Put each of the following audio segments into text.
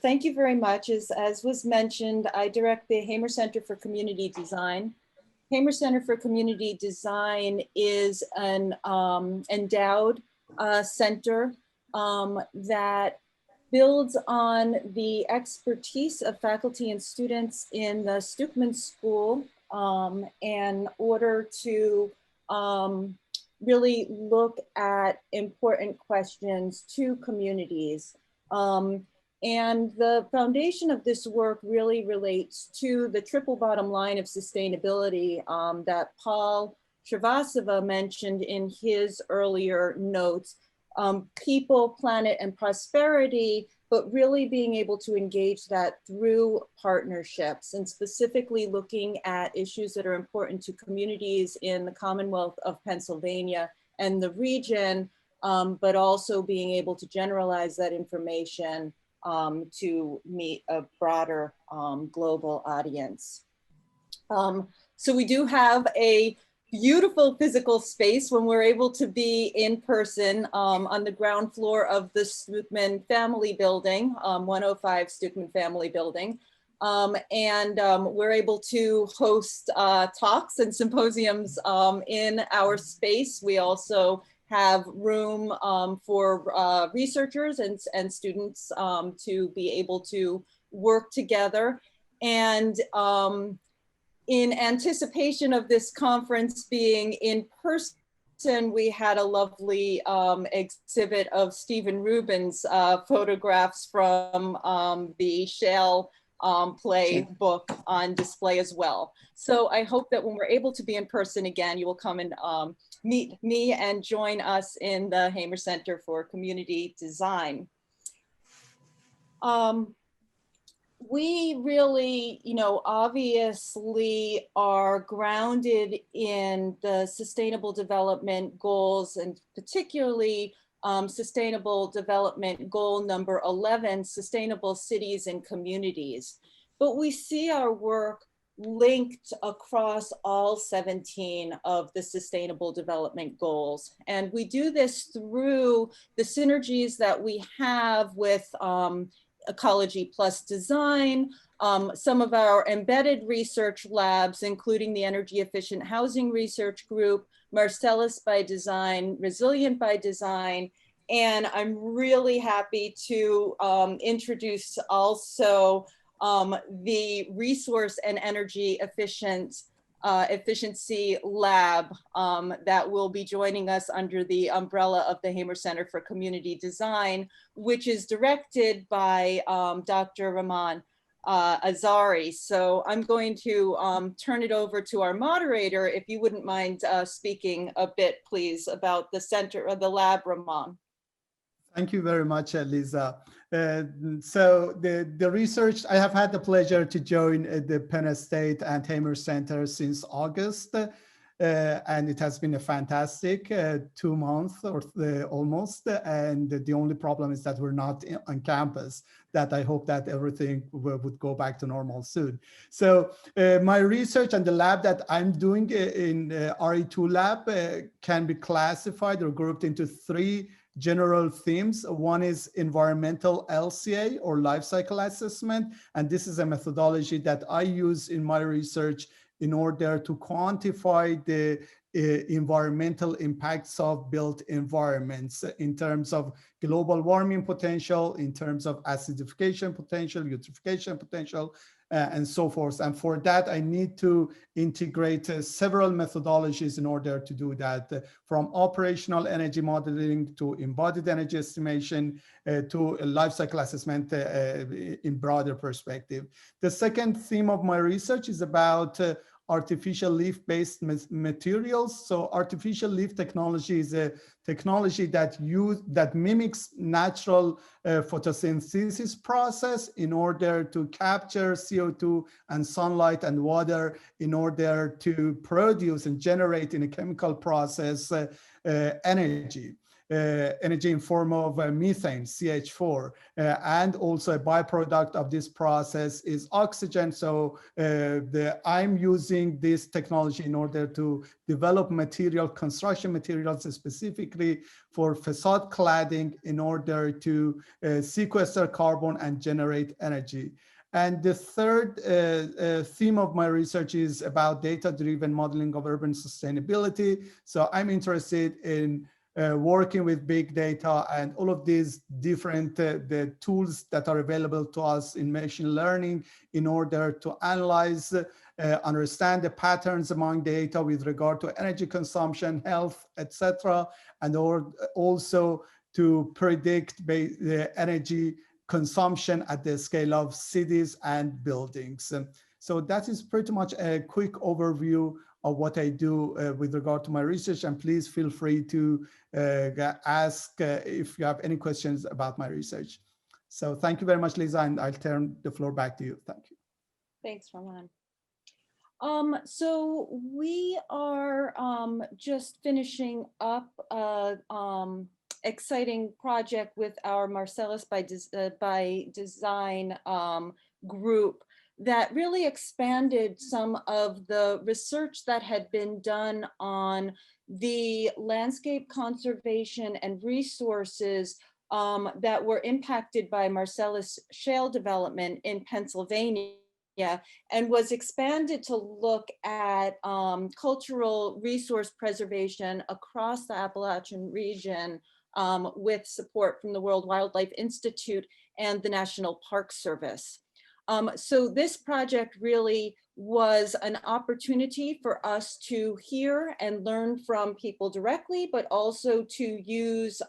thank you very much. As was mentioned, I direct the Hamer Center for Community Design. Hamer Center for Community Design is an endowed center that builds on the expertise of faculty and students in the Stuckeman School in order to really look at important questions to communities. And the foundation of this work really relates to the triple bottom line of sustainability that Paul Shrivastava mentioned in his earlier notes. People, planet, and prosperity, but really being able to engage that through partnerships and specifically looking at issues that are important to communities in the Commonwealth of Pennsylvania and the region, but also being able to generalize that information to meet a broader global audience. So we do have a beautiful physical space when we're able to be in person on the ground floor of the Stuckeman Family Building, 105 Stuckeman Family Building. We're able to host talks and symposiums in our space. We also have room for researchers and students to be able to work together. And in anticipation of this conference being in person, we had a lovely exhibit of Stephen Rubin's photographs from the Shale play book on display as well. So I hope that when we're able to be in person again, you will come and meet me and join us in the Hamer Center for Community Design. We really, obviously are grounded in the Sustainable Development Goals, and particularly Sustainable Development Goal number 11, Sustainable Cities and Communities. But we see our work linked across all 17 of the Sustainable Development Goals. And we do this through the synergies that we have with Ecology Plus Design, some of our embedded research labs, including the Energy Efficient Housing Research Group, Marcellus by Design, Resilient by Design, and I'm really happy to introduce also the Resource and Energy Efficiency Lab that will be joining us under the umbrella of the Hamer Center for Community Design, which is directed by Dr. Rahman Azari. So I'm going to turn it over to our moderator, if you wouldn't mind speaking a bit, please, about the center of the lab, Rahman. Thank you very much, Lisa. So the research, I have had the pleasure to join the Penn State and Hamer Center since August, and it has been a fantastic 2 months or almost. And the only problem is that we're not on campus. That I hope that everything would go back to normal soon. So my research and the lab that I'm doing in RE2 lab can be classified or grouped into 3 general themes. One is environmental LCA or life cycle assessment. And this is a methodology that I use in my research in order to quantify the environmental impacts of built environments in terms of global warming potential, in terms of acidification potential, eutrophication potential, and so forth. And for that, I need to integrate several methodologies in order to do that, from operational energy modeling to embodied energy estimation to a life cycle assessment in broader perspective. The second theme of my research is about artificial leaf-based materials. So artificial leaf technology is a technology that mimics natural photosynthesis process in order to capture CO2 and sunlight and water in order to produce and generate in a chemical process energy. energy in form of methane, CH4, and also a byproduct of this process is oxygen. So I'm using this technology in order to develop construction materials specifically for facade cladding in order to sequester carbon and generate energy. And the third theme of my research is about data-driven modeling of urban sustainability. So I'm interested in working with big data and all of these different the tools that are available to us in machine learning in order to analyze, understand the patterns among data with regard to energy consumption, health, etc., and also to predict the energy consumption at the scale of cities and buildings. So that is pretty much a quick overview of what I do with regard to my research, and please feel free to ask if you have any questions about my research. So thank you very much, Lisa, and I'll turn the floor back to you. Thank you. Thanks, Roman. So we are just finishing up exciting project with our Marcellus by Design group that really expanded some of the research that had been done on the landscape conservation and resources that were impacted by Marcellus shale development in Pennsylvania, and was expanded to look at cultural resource preservation across the Appalachian region with support from the World Wildlife Institute and the National Park Service. So this project really was an opportunity for us to hear and learn from people directly, but also to use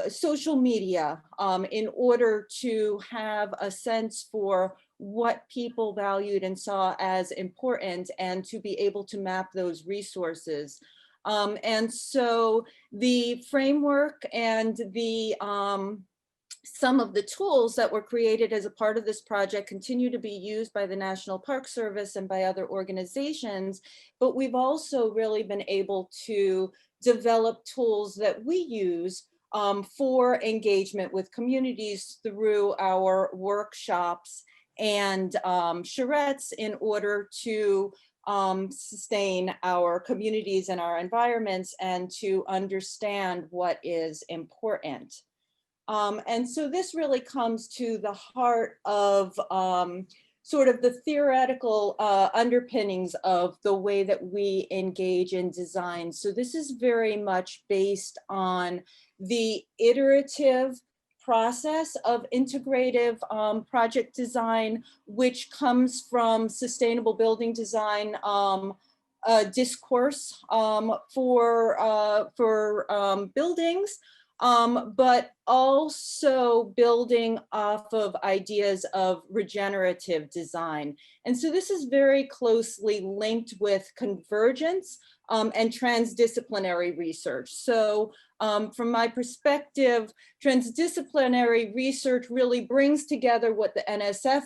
social media in order to have a sense for what people valued and saw as important and to be able to map those resources. And so the framework and the some of the tools that were created as a part of this project continue to be used by the National Park Service and by other organizations, but we've also really been able to develop tools that we use for engagement with communities through our workshops and charrettes in order to sustain our communities and our environments and to understand what is important. And so this really comes to the heart of sort of the theoretical underpinnings of the way that we engage in design. So this is very much based on the iterative process of integrative project design, which comes from sustainable building design discourse for buildings, but also building off of ideas of regenerative design. And so this is very closely linked with convergence and transdisciplinary research. So from my perspective, transdisciplinary research really brings together what the NSF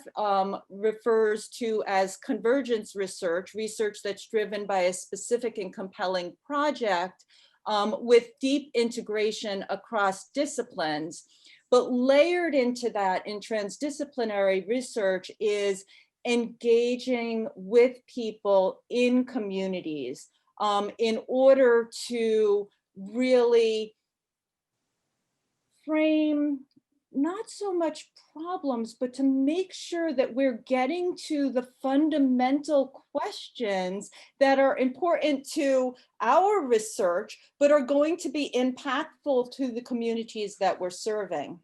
refers to as convergence research, research that's driven by a specific and compelling project with deep integration across disciplines. But layered into that in transdisciplinary research is engaging with people in communities in order to really frame not so much problems, but to make sure that we're getting to the fundamental questions that are important to our research, but are going to be impactful to the communities that we're serving.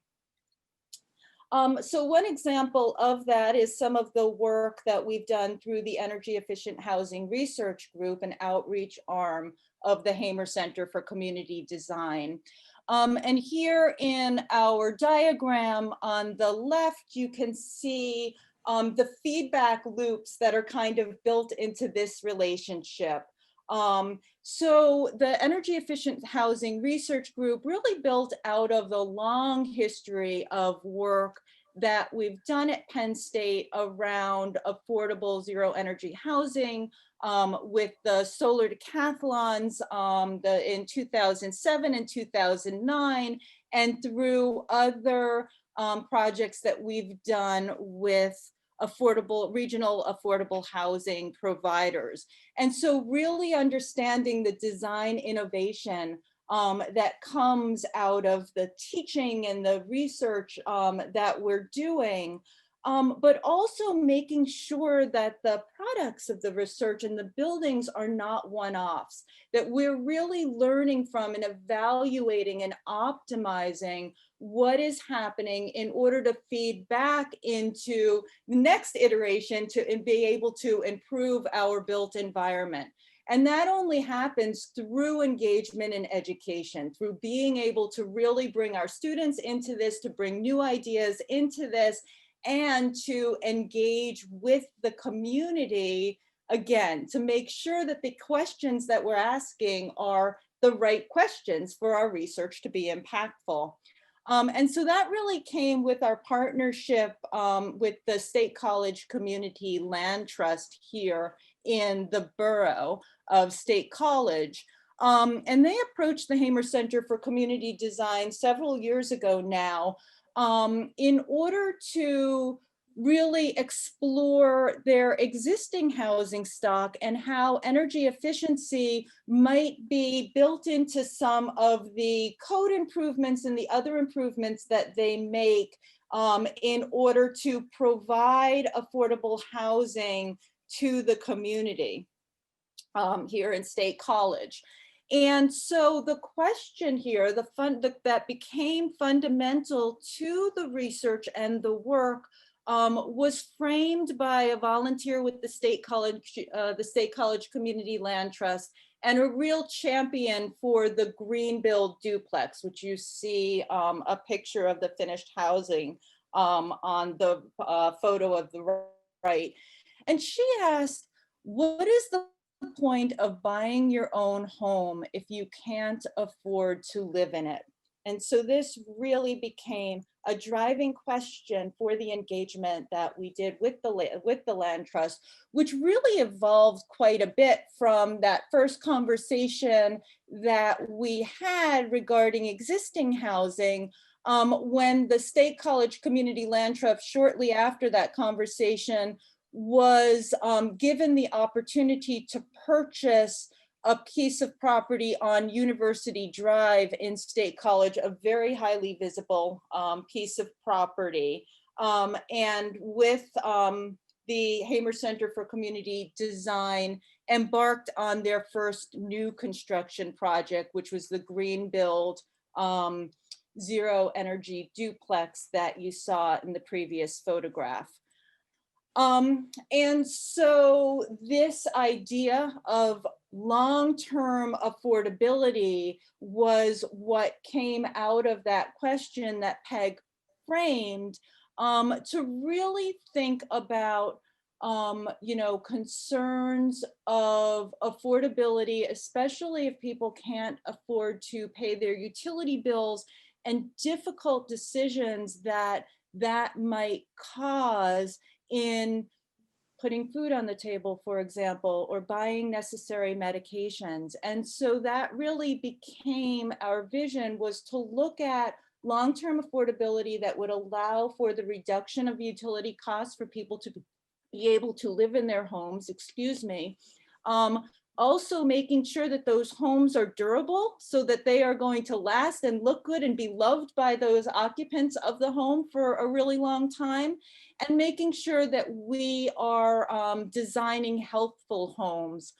So one example of that is some of the work that we've done through the Energy Efficient Housing Research Group, an outreach arm of the Hamer Center for Community Design. And here in our diagram on the left, you can see the feedback loops that are kind of built into this relationship. So the Energy Efficient Housing Research Group really built out of the long history of work that we've done at Penn State around affordable zero energy housing, with the solar decathlons in 2007 and 2009, and through other projects that we've done with regional affordable housing providers. And so really understanding the design innovation that comes out of the teaching and the research that we're doing, but also making sure that the products of the research and the buildings are not one-offs, that we're really learning from and evaluating and optimizing what is happening in order to feed back into the next iteration to be able to improve our built environment. And that only happens through engagement and education, through being able to really bring our students into this, to bring new ideas into this, and to engage with the community, again, to make sure that the questions that we're asking are the right questions for our research to be impactful. And so that really came with our partnership with the State College Community Land Trust here in the borough of State College. And they approached the Hamer Center for Community Design several years ago now in order to really explore their existing housing stock and how energy efficiency might be built into some of the code improvements and the other improvements that they make in order to provide affordable housing to the community here in State College. And so the question here, that became fundamental to the research and the work was framed by a volunteer with the State College Community Land Trust, and a real champion for the green build duplex, which you see a picture of the finished housing on the photo of the right. And she asked, what is the point of buying your own home if you can't afford to live in it? And so this really became a driving question for the engagement that we did with the Land Trust, which really evolved quite a bit from that first conversation that we had regarding existing housing, when the State College Community Land Trust, shortly after that conversation, was given the opportunity to purchase a piece of property on University Drive in State College, a very highly visible piece of property. And with the Hamer Center for Community Design embarked on their first new construction project, which was the green build zero energy duplex that you saw in the previous photograph. And so this idea of long-term affordability was what came out of that question that Peg framed, to really think about concerns of affordability, especially if people can't afford to pay their utility bills, and difficult decisions that might cause in putting food on the table, for example, or buying necessary medications. And so that really became our vision, was to look at long-term affordability that would allow for the reduction of utility costs for people to be able to live in their homes, also making sure that those homes are durable so that they are going to last and look good and be loved by those occupants of the home for a really long time, and making sure that we are designing healthful homes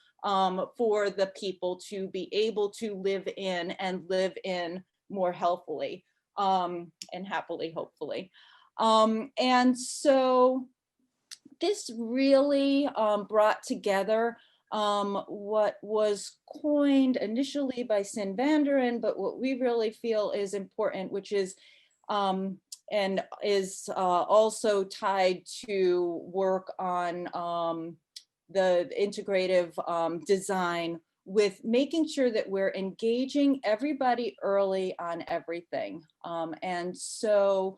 for the people to be able to live in, and live in more healthfully and happily, hopefully. And so this really brought together what was coined initially by Sin Vanderen, but what we really feel is important, which is and is also tied to work on the integrative design, with making sure that we're engaging everybody early on everything. And so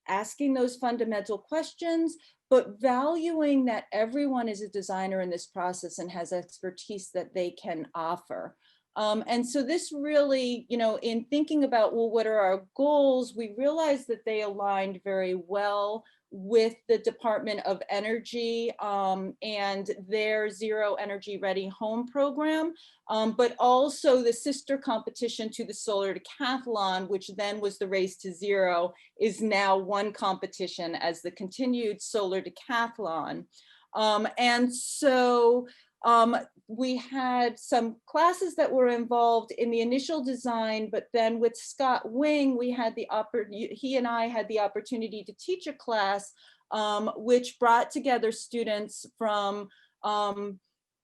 asking those fundamental questions, but valuing that everyone is a designer in this process and has expertise that they can offer. And so this really, in thinking about, well, what are our goals, we realized that they aligned very well with the Department of Energy and their Zero Energy Ready Home program, but also the sister competition to the Solar Decathlon, which then was the Race to Zero, is now one competition as the continued Solar Decathlon. And so we had some classes that were involved in the initial design, but then with Scott Wing, we had he and I had the opportunity to teach a class which brought together students from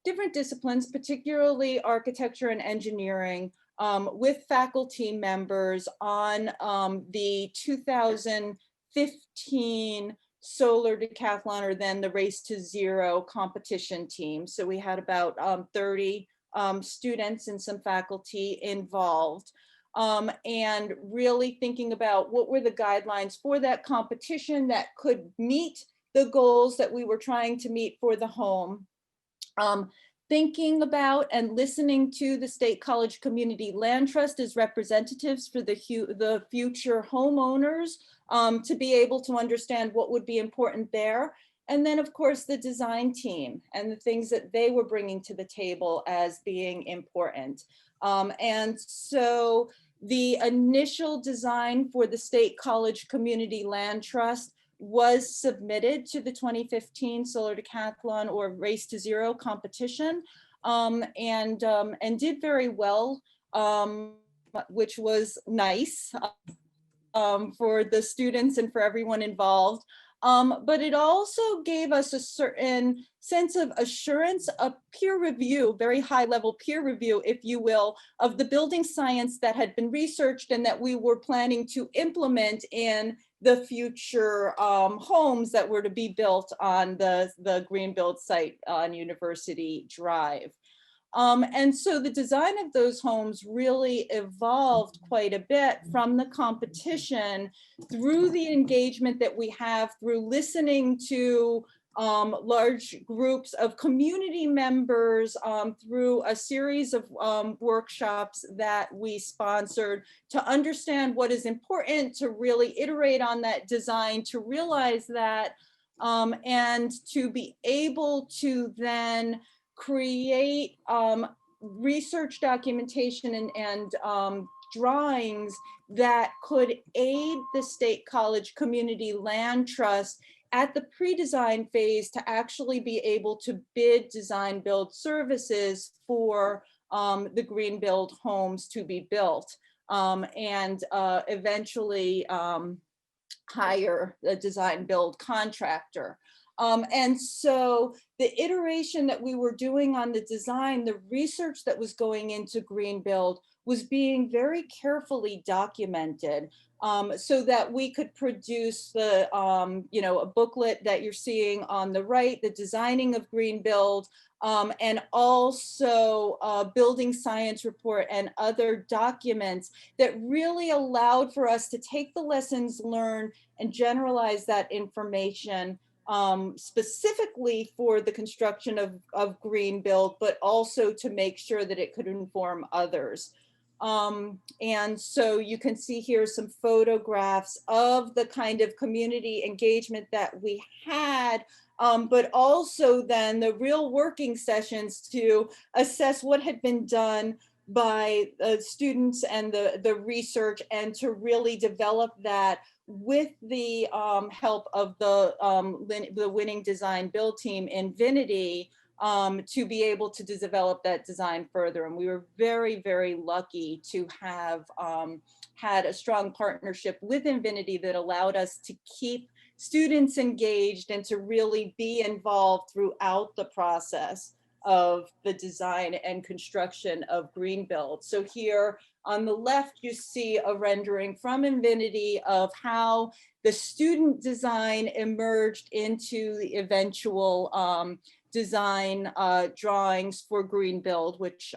different disciplines, particularly architecture and engineering, with faculty members on the 2015 Solar Decathlon, or then the Race to Zero competition team. So we had about 30 students and some faculty involved. And really thinking about what were the guidelines for that competition that could meet the goals that we were trying to meet for the home. Thinking about and listening to the State College Community Land Trust as representatives for the future homeowners to be able to understand what would be important there. And then, of course, the design team and the things that they were bringing to the table as being important. And so the initial design for the State College Community Land Trust was submitted to the 2015 Solar Decathlon or Race to Zero competition and did very well, which was nice for the students and for everyone involved. But it also gave us a certain sense of assurance, a peer review, very high level peer review, if you will, of the building science that had been researched and that we were planning to implement in the future homes that were to be built on the Greenbuild site on University Drive. And so the design of those homes really evolved quite a bit from the competition through the engagement that we have through listening to large groups of community members through a series of workshops that we sponsored to understand what is important, to really iterate on that design, to realize that, and to be able to then create research documentation and drawings that could aid the State College Community Land Trust at the pre-design phase to actually be able to bid design build services for the Greenbuild homes to be built and eventually hire a design build contractor. And so the iteration that we were doing on the design, the research that was going into Greenbuild was being very carefully documented so that we could produce the, a booklet that you're seeing on the right, the designing of Greenbuild, and also a building science report and other documents that really allowed for us to take the lessons learned and generalize that information specifically for the construction of Greenbuild, but also to make sure that it could inform others. And so you can see here some photographs of the kind of community engagement that we had, but also then the real working sessions to assess what had been done by students and the research, and to really develop that with the help of the winning design build team, Invinity, to be able to develop that design further. And we were very, very lucky to have had a strong partnership with Invinity that allowed us to keep students engaged and to really be involved throughout the process of the design and construction of Greenbuild. So here on the left, you see a rendering from Invinity of how the student design emerged into the eventual design drawings for Greenbuild, which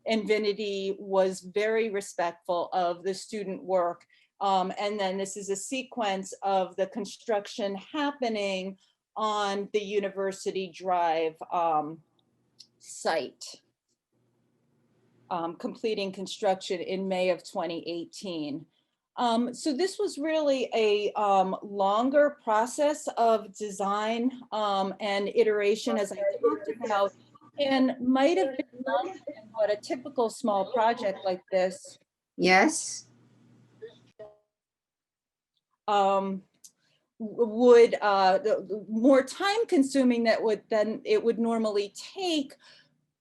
Invinity was very respectful of the student work. And then this is a sequence of the construction happening on the University Drive site, completing construction in May of 2018. So this was really a longer process of design and iteration, as I talked about, and might have been longer than what a typical small project like this would more time consuming than it would normally take.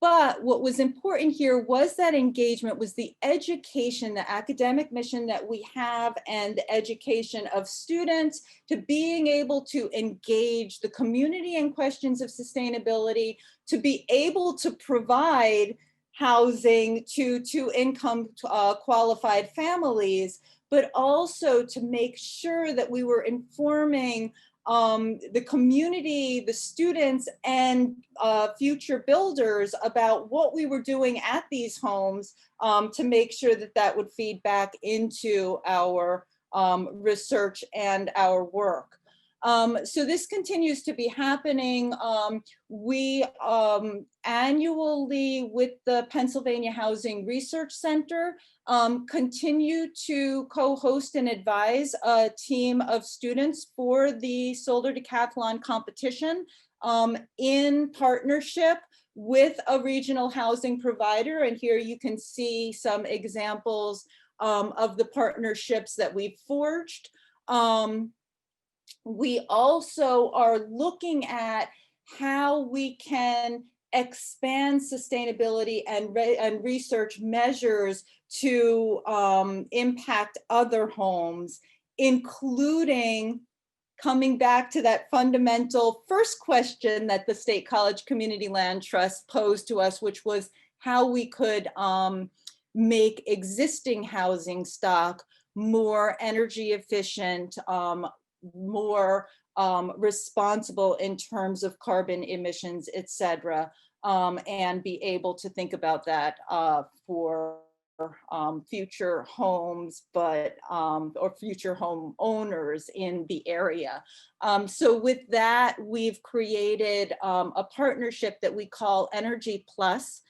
But what was important here was that engagement, was the education, the academic mission that we have, and the education of students to being able to engage the community in questions of sustainability, to be able to provide housing to income qualified families, but also to make sure that we were informing the community, the students, and future builders about what we were doing at these homes, to make sure that that would feed back into our research and our work. So this continues to be happening. We annually, with the Pennsylvania Housing Research Center, continue to co-host and advise a team of students for the Solar Decathlon competition, in partnership with a regional housing provider. And here you can see some examples of the partnerships that we've forged. We also are looking at how we can expand sustainability and research measures to impact other homes, including coming back to that fundamental first question that the State College Community Land Trust posed to us, which was how we could make existing housing stock more energy efficient, more responsible in terms of carbon emissions, et cetera, and be able to think about that for future homes, but or future home owners in the area. So with that, we've created a partnership that we call Energy Plus,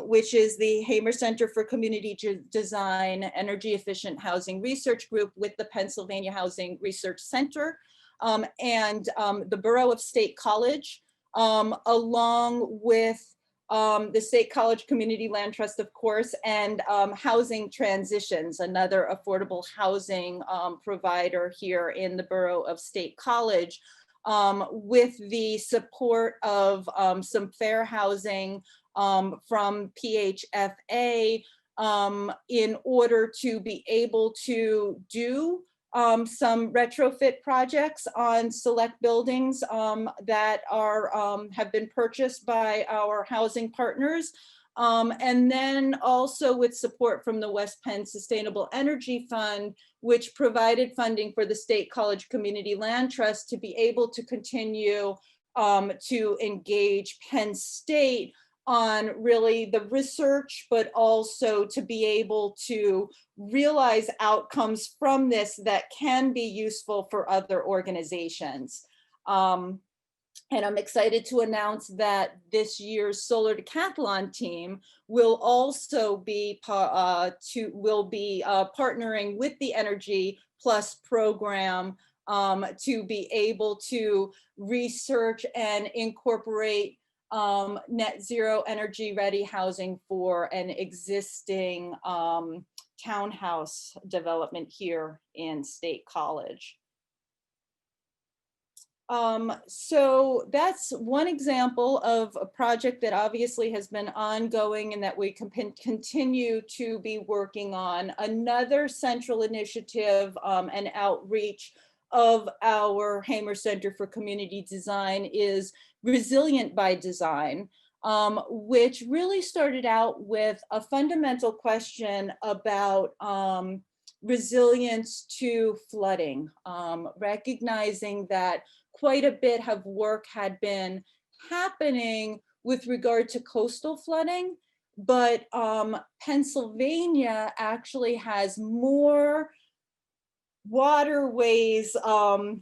which is the Hamer Center for Community Design Energy Efficient Housing Research Group with the Pennsylvania Housing Research Center, and the Borough of State College, along with the State College Community Land Trust, of course, and Housing Transitions, another affordable housing provider here in the Borough of State College, with the support of some fair housing from PHFA, in order to be able to do some retrofit projects on select buildings that are have been purchased by our housing partners. And then also with support from the West Penn Sustainable Energy Fund, which provided funding for the State College Community Land Trust to be able to continue to engage Penn State on really the research, but also to be able to realize outcomes from this that can be useful for other organizations. And I'm excited to announce that this year's Solar Decathlon team will also be partnering with the Energy Plus program to be able to research and incorporate net zero energy ready housing for an existing townhouse development here in State College. So that's one example of a project that obviously has been ongoing and that we can continue to be working on. Another central initiative and outreach of our Hamer Center for Community Design is Resilient by Design, which really started out with a fundamental question about resilience to flooding, recognizing that quite a bit of work had been happening with regard to coastal flooding, but Pennsylvania actually has more waterways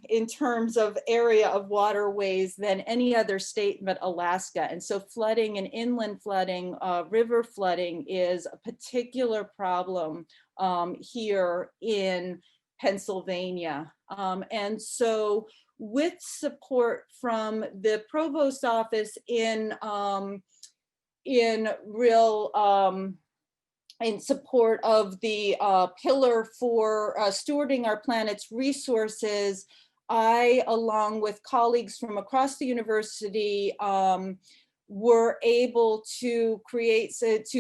in terms of area of waterways than any other state but Alaska. And so flooding and inland flooding, river flooding is a particular problem here in Pennsylvania. And so with support from the provost office in support of the pillar for stewarding our planet's resources, I, along with colleagues from across the university, were able to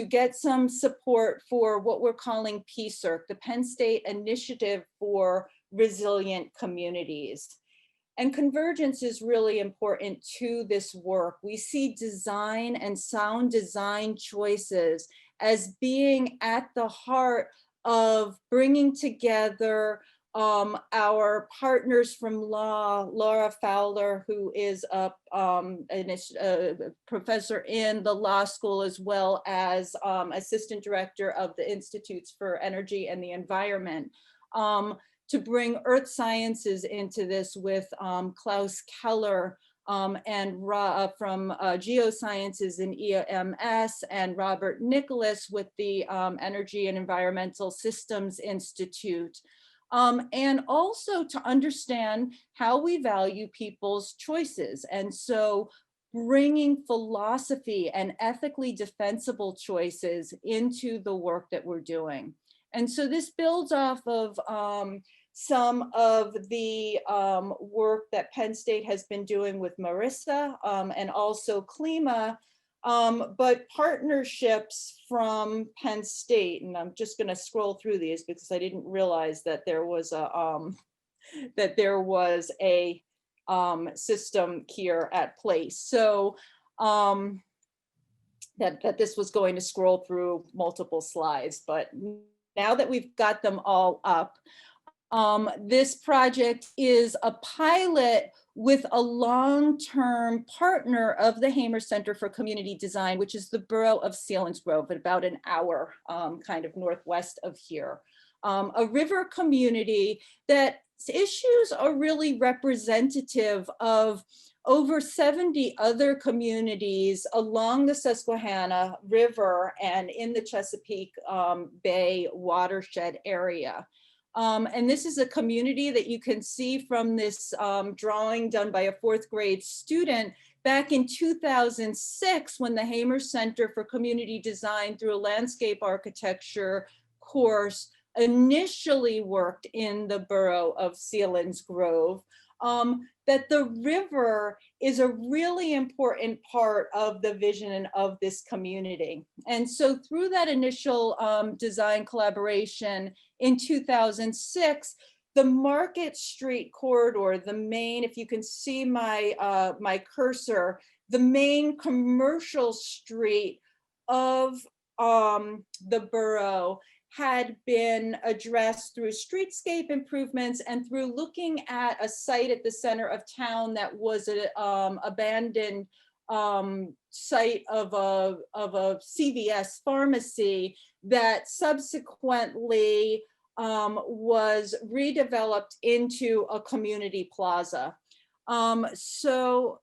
get some support for what we're calling PSERC, the Penn State Initiative for Resilient Communities. And convergence is really important to this work. We see design and sound design choices as being at the heart of bringing together our partners from law, Laura Fowler, who is a professor in the law school, as well as assistant director of the Institutes for Energy and the Environment, to bring earth sciences into this with Klaus Keller and from geosciences and EMS, and Robert Nicholas with the Energy and Environmental Systems Institute. And also to understand how we value people's choices. And so bringing philosophy and ethically defensible choices into the work that we're doing. And so this builds off of some of the work that Penn State has been doing with Marissa and also Klima, but partnerships from Penn State. And I'm just going to scroll through these because I didn't realize that there was a system here at place. So that this was going to scroll through multiple slides, but now that we've got them all up, this project is a pilot with a long-term partner of the Hamer Center for Community Design, which is the borough of Selinsgrove, at about an hour kind of northwest of here. A river community that issues are really representative of over 70 other communities along the Susquehanna River and in the Chesapeake Bay watershed area. And this is a community that you can see from this drawing done by a 4th grade student back in 2006, when the Hamer Center for Community Design through a landscape architecture course initially worked in the borough of Selinsgrove. That the river is a really important part of the vision of this community. And so through that initial design collaboration in 2006, the Market Street corridor, the main, if you can see my, my cursor, the main commercial street of the borough had been addressed through streetscape improvements and through looking at a site at the center of town that was an abandoned site of a CVS pharmacy that subsequently was redeveloped into a community plaza. So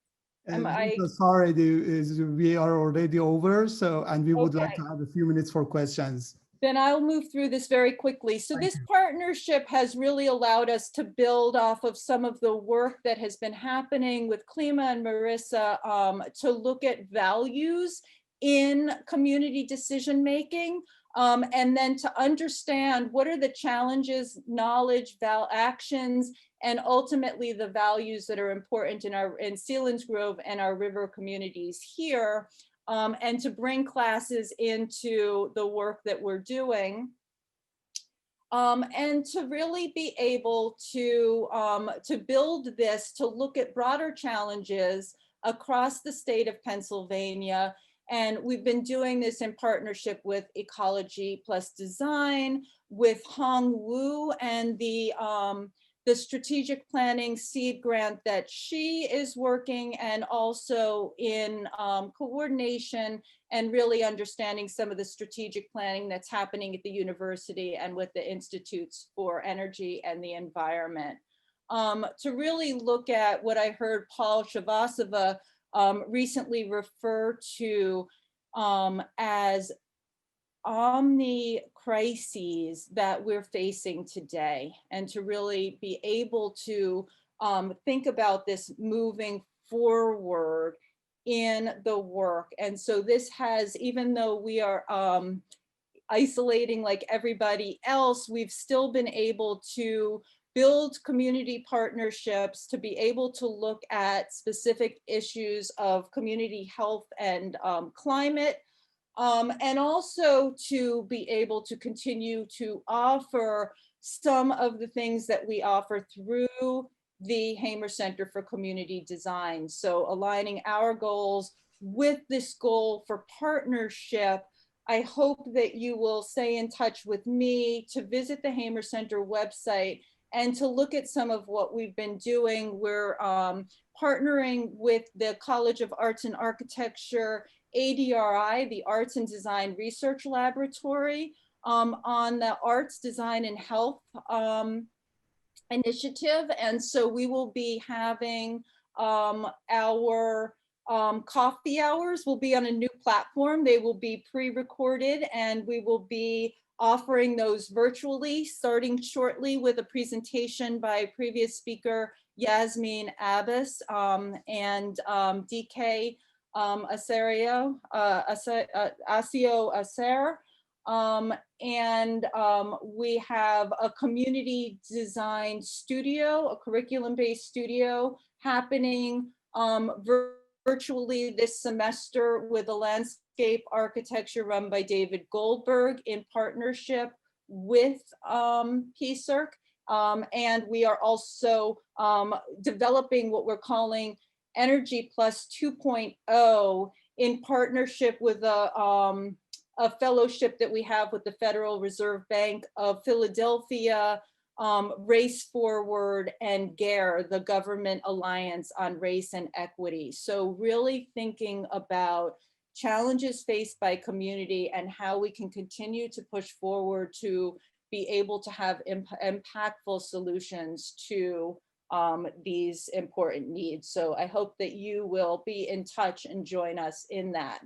sorry, we are already over, so, and we would like to have a few minutes for questions. Then I'll move through this very quickly. So this partnership has really allowed us to build off of some of the work that has been happening with Klima and Marissa to look at values in community decision-making, and then to understand what are the challenges, knowledge, actions, and ultimately the values that are important in Selinsgrove and our river communities here. And to bring classes into the work that we're doing, and to really be able to build this, to look at broader challenges across the state of Pennsylvania. And we've been doing this in partnership with Ecology Plus Design, with Hong Wu and the the strategic planning seed grant that she is working, and also in coordination and really understanding some of the strategic planning that's happening at the university and with the Institutes for Energy and the Environment. To really look at what I heard Paul Shavasava recently refer to as omni-crises that we're facing today, and to really be able to think about this moving forward in the work. And so this has, even though we are isolating like everybody else, we've still been able to build community partnerships to be able to look at specific issues of community health and climate, and also to be able to continue to offer some of the things that we offer through the Hamer Center for Community Design. So aligning our goals with this goal for partnership, I hope that you will stay in touch with me to visit the Hamer Center website and to look at some of what we've been doing. We're partnering with the College of Arts and Architecture, ADRI, the Arts and Design Research Laboratory, on the Arts, Design, and Health initiative. And so we will be having our coffee hours will be on a new platform. They will be pre-recorded, and we will be offering those virtually, starting shortly with a presentation by previous speaker Yasmin Abbas and DK Asio Acer. And we have a community design studio, a curriculum-based studio happening virtually this semester with a landscape architecture run by David Goldberg in partnership with PSERC. And we are also developing what we're calling Energy Plus 2.0 in partnership with a fellowship that we have with the Federal Reserve Bank of Philadelphia, Race Forward, and GARE, the Government Alliance on Race and Equity. So really thinking about challenges faced by community and how we can continue to push forward to be able to have impactful solutions to these important needs. So I hope that you will be in touch and join us in that.